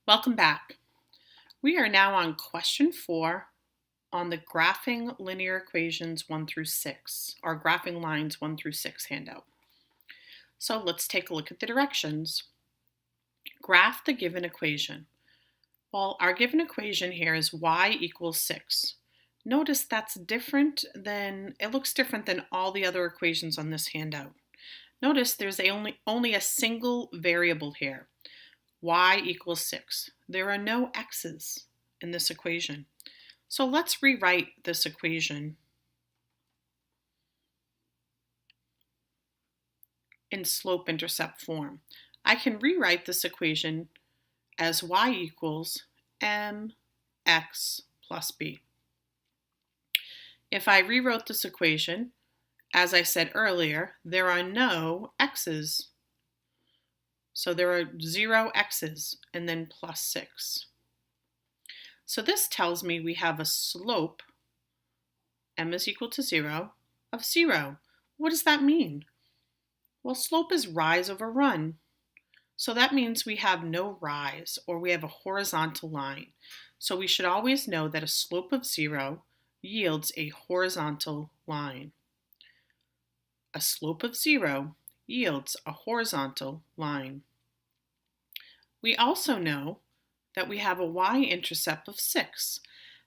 Welcome back. We are now on question 4 on the graphing linear equations 1 through 6, or graphing lines 1 through 6 handout. So let's take a look at the directions. Graph the given equation. Well, our given equation here is y equals 6. Notice that's it looks different than all the other equations on this handout. Notice there's only a single variable here. Y equals 6. There are no x's in this equation. So let's rewrite this equation in slope-intercept form. I can rewrite this equation as y equals mx plus b. If I rewrote this equation, as I said earlier, there are no x's. So there are 0 x's and then plus 6. So this tells me we have a slope, m is equal to 0, of 0. What does that mean? Well, slope is rise over run. So that means we have no rise, or we have a horizontal line. So we should always know that a slope of 0 yields a horizontal line. A slope of 0 yields a horizontal line. We also know that we have a y-intercept of 6.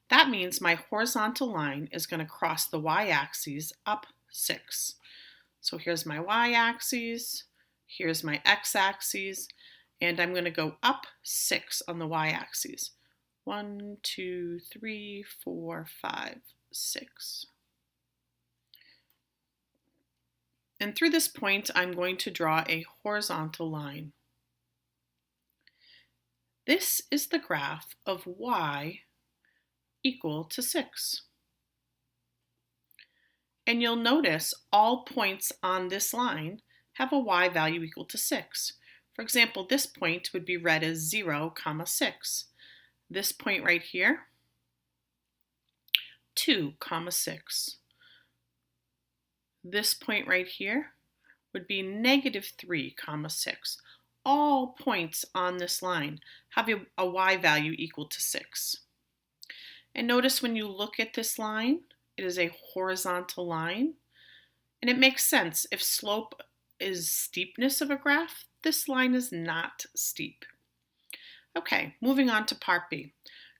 That means my horizontal line is going to cross the y-axis up 6. So here's my y-axis, here's my x-axis, and I'm going to go up 6 on the y-axis. 1, 2, 3, 4, 5, 6. And through this point, I'm going to draw a horizontal line. This is the graph of y equal to 6. And you'll notice all points on this line have a y value equal to 6. For example, this point would be read as 0, 6. This point right here, 2, 6. This point right here would be negative 3, 6. All points on this line have a y value equal to 6. And notice when you look at this line, it is a horizontal line. And it makes sense. If slope is steepness of a graph, this line is not steep. Okay, moving on to part B.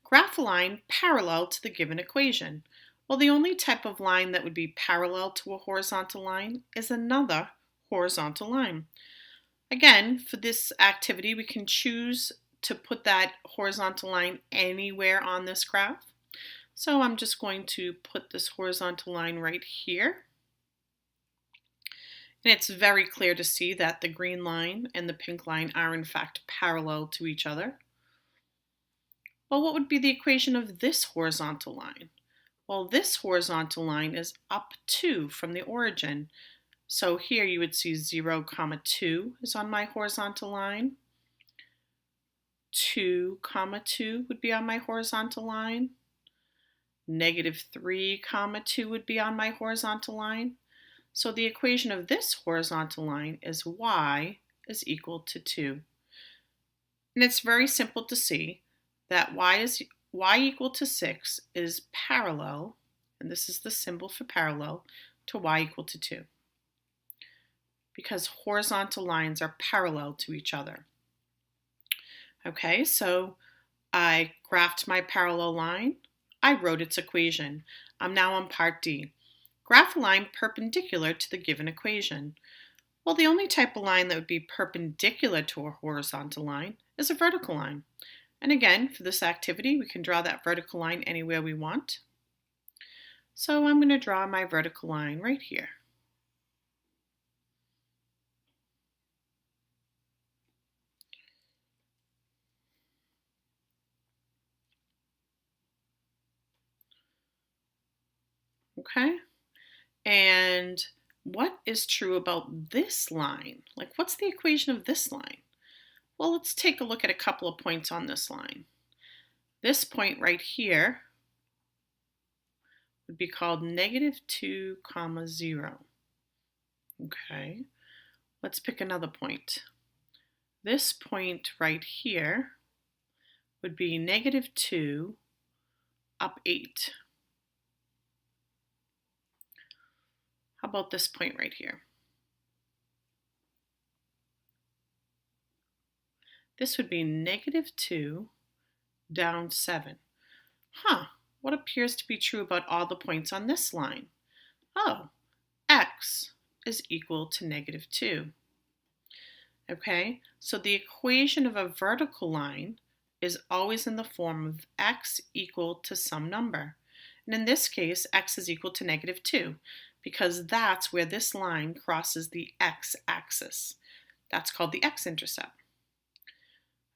Graph a line parallel to the given equation. Well, the only type of line that would be parallel to a horizontal line is another horizontal line. Again, for this activity, we can choose to put that horizontal line anywhere on this graph. So I'm just going to put this horizontal line right here. And it's very clear to see that the green line and the pink line are in fact parallel to each other. Well, what would be the equation of this horizontal line? Well, this horizontal line is up 2 from the origin. So here you would see 0, 2 is on my horizontal line. 2, 2 would be on my horizontal line. Negative 3, 2 would be on my horizontal line. So the equation of this horizontal line is y is equal to 2. And it's very simple to see that y equal to 6 is parallel, and this is the symbol for parallel, to y equal to 2. Because horizontal lines are parallel to each other. Okay, so I graphed my parallel line. I wrote its equation. I'm now on part D. Graph a line perpendicular to the given equation. Well, the only type of line that would be perpendicular to a horizontal line is a vertical line. And again, for this activity, we can draw that vertical line anywhere we want. So I'm going to draw my vertical line right here. Okay, and what is true about this line? Like, what's the equation of this line? Well, let's take a look at a couple of points on this line. This point right here would be called negative 2, 0. Okay, let's pick another point. This point right here would be -2 up 8. How about this point right here? This would be -2 down 7. What appears to be true about all the points on this line? Oh, x is equal to -2. Okay, so the equation of a vertical line is always in the form of x equal to some number. And in this case, x is equal to -2 because that's where this line crosses the x-axis. That's called the x-intercept.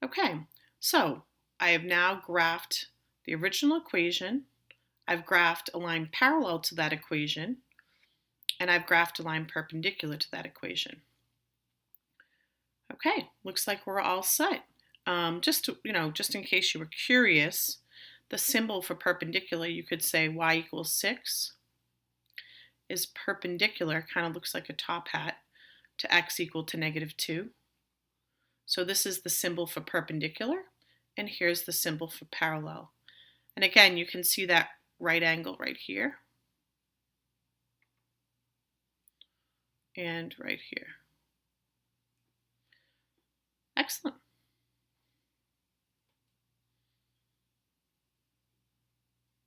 Okay, so I have now graphed the original equation, I've graphed a line parallel to that equation, and I've graphed a line perpendicular to that equation. Okay, looks like we're all set. Just in case you were curious, the symbol for perpendicular, you could say y equals 6 is perpendicular, kind of looks like a top hat, to x equal to -2. So this is the symbol for perpendicular, and here's the symbol for parallel. And again, you can see that right angle right here and right here. Excellent.